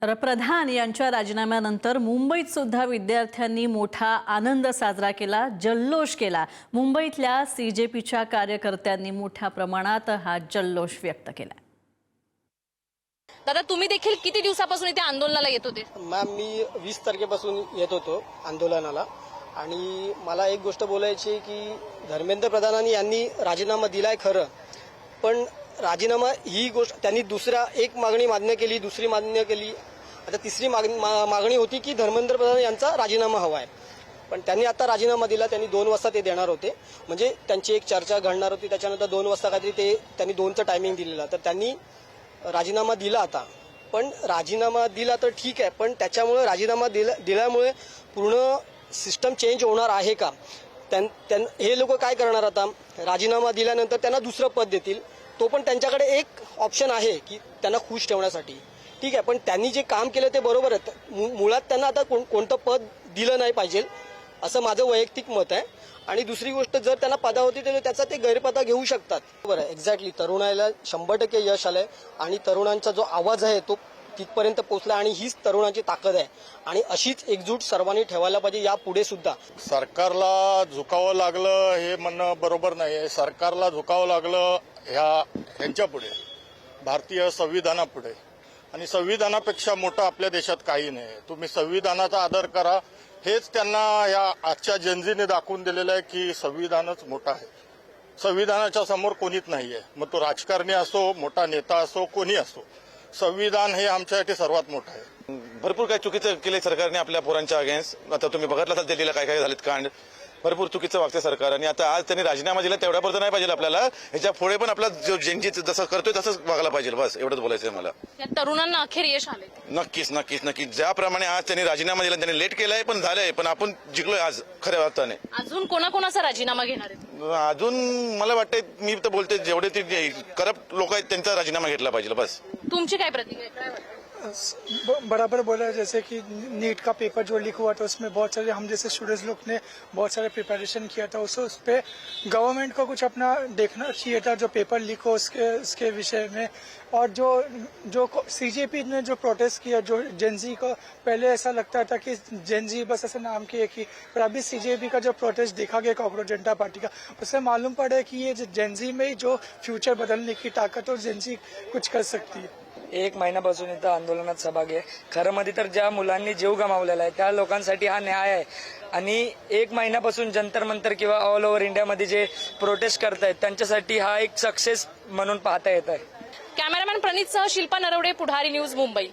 तर प्रधान यांच्या राजीनाम्यानंतर मुंबईत सुद्धा विद्यार्थ्यांनी मोठा आनंद साजरा केला, जल्लोष केला। मुंबईतल्या सीजेपीच्या कार्यकर्त्यांनी मोठ्या प्रमाणात हा जल्लोष व्यक्त केला। दादा, तुम्ही देखील किती दिवसापासून इथे आंदोलनाला येत होते? मॅम, मी 20 तारखेपासून येत होतो आंदोलनाला आणि मला एक गोष्ट बोलायची आहे की धर्मेंद्र प्रधानांनी यांनी राजीनामा दिलाय खरं, पण राजीनामा ही गोष्ट त्यांनी एक मागणी मान्य केली, दुसरी मान्य केली, आता तिसरी मागणी होती की धर्मेंद्र प्रधान यांचा राजीनामा हवा आहे, पण त्यांनी आता राजीनामा दिला। त्यांनी 2 वाजता ते देणार होते, म्हणजे त्यांची एक चर्चा घडणार होती, त्याच्यानंतर 2 वाजता काहीतरी त्यांनी 2चं टायमिंग दिलेला, तर त्यांनी राजीनामा दिला आता। पण राजीनामा दिला तर ठीक आहे, पण त्याच्यामुळे राजीनामा दिल्यामुळे पूर्ण सिस्टम चेंज होणार आहे का? हे लोक काय करणार आता? राजीनामा दिल्यानंतर त्यांना दुसरं पद देतील, तो पण त्यांच्याकडे एक ऑप्शन आहे की त्यांना खुश ठेवण्यासाठी, ठीक आहे, पण त्यांनी जे काम केलं ते बरोबर आहे। मुळात त्यांना आता कोणतं पद दिलं नाही पाहिजे असं माझं वैयक्तिक मत आहे। आणि दुसरी गोष्ट, जर त्यांना पदावरती तर त्याचा ते गैरफायदा घेऊ शकतात। बरोबर आहे, एक्झॅक्टली, तरुणाला 100% यश आलंय आणि तरुणांचा जो आवाज आहे तो तिथपर्यंत पोहोचला आणि हीच तरुणांची ताकद आहे आणि अशीच एकजूट सर्वांनी ठेवायला पाहिजे यापुढे सुद्धा। सरकारला झुकावं लागलं हे म्हणणं बरोबर नाही आहे। सरकारला झुकावं लागलं ह्यांच्या पुढे, भारतीय संविधानापुढे, आणि संविधानापेक्षा मोठं आपल्या देशात काही नाही। तुम्ही संविधानाचा आदर करा, हेच त्यांना या आजच्या जनजीने दाखवून दिलेलं आहे की संविधानच मोठं आहे। संविधानाच्या समोर कोणीच नाहीये, मग तो राजकारणी असो, मोठा नेता असो, कोणी असो, संविधान हे आमच्यासाठी सर्वात मोठं आहे। भरपूर काही चुकीचं केले सरकारने आपल्या पोरांच्या अगेन्स्ट। आता तुम्ही बघितलं असाल दिल्लीला काय काय झालेत कांड, भरपूर चुकीचं वागते सरकार। आणि आता आज त्यांनी राजीनामा दिला तेवढ्यापर्यंत नाही पाहिजे आपल्याला, ह्याच्या पुढे पण आपला जो जनजीत जसं करतोय तसंच वागायला पाहिजे, बस एवढंच बोलायचं आहे मला। या तरुणांना अखेर यश आले? नक्कीच नक्कीच नक्कीच, ज्याप्रमाणे आज त्यांनी राजीनामा दिला, त्यांनी लेट केलाय पण झालंय, पण आपण जिंकलोय आज खऱ्या अर्थाने। अजून कोणाकोणाचा राजीनामा घेणार आहेत? अजून मला वाटतंय, मी तर बोलते जेवढे ते करप्ट लोक आहेत त्यांचा राजीनामा घेतला पाहिजे, बस। तुमची काय प्रतिक्रिया, काय वाटतं? बराबर बोला, जैसे कि नीट का पेपर जो लीक हुआ था उसमें बहुत सारे हम जैसे स्टूडेंट्स लोग ने बहुत सारे प्रिपरेशन किया था, उस पे गवर्नमेंट को कुछ अपना देखना चाहिए था, जो पेपर लीक हो उसके विषय में। और जो सीजेपी ने जो प्रोटेस्ट किया, जो जेनजी को पहले ऐसा लगता था कि जेनजी बस ऐसा नाम की एक ही, पर अभी सीजेपी का जो प्रोटेस्ट देखा गया कॉकरोच जनता पार्टी का, उससे मालूम पड़ा कि ये जेनजी में ही जो फ्यूचर बदलने की ताकत और जेनजी कुछ कर सकती है। 1 महिन्यापासून इथं आंदोलनात सहभागी आहे। खरं मध्ये तर ज्या मुलांनी जीव गमावलेला आहे त्या लोकांसाठी हा न्याय आहे, आणि 1 महिन्यापासून जंतर मंतर किंवा ऑल ओव्हर इंडियामध्ये जे प्रोटेस्ट करतायत त्यांच्यासाठी हा एक सक्सेस म्हणून पाहता येत आहे। कॅमेरामॅन प्रणितसह शिल्पा नरवडे, पुढारी न्यूज, मुंबई।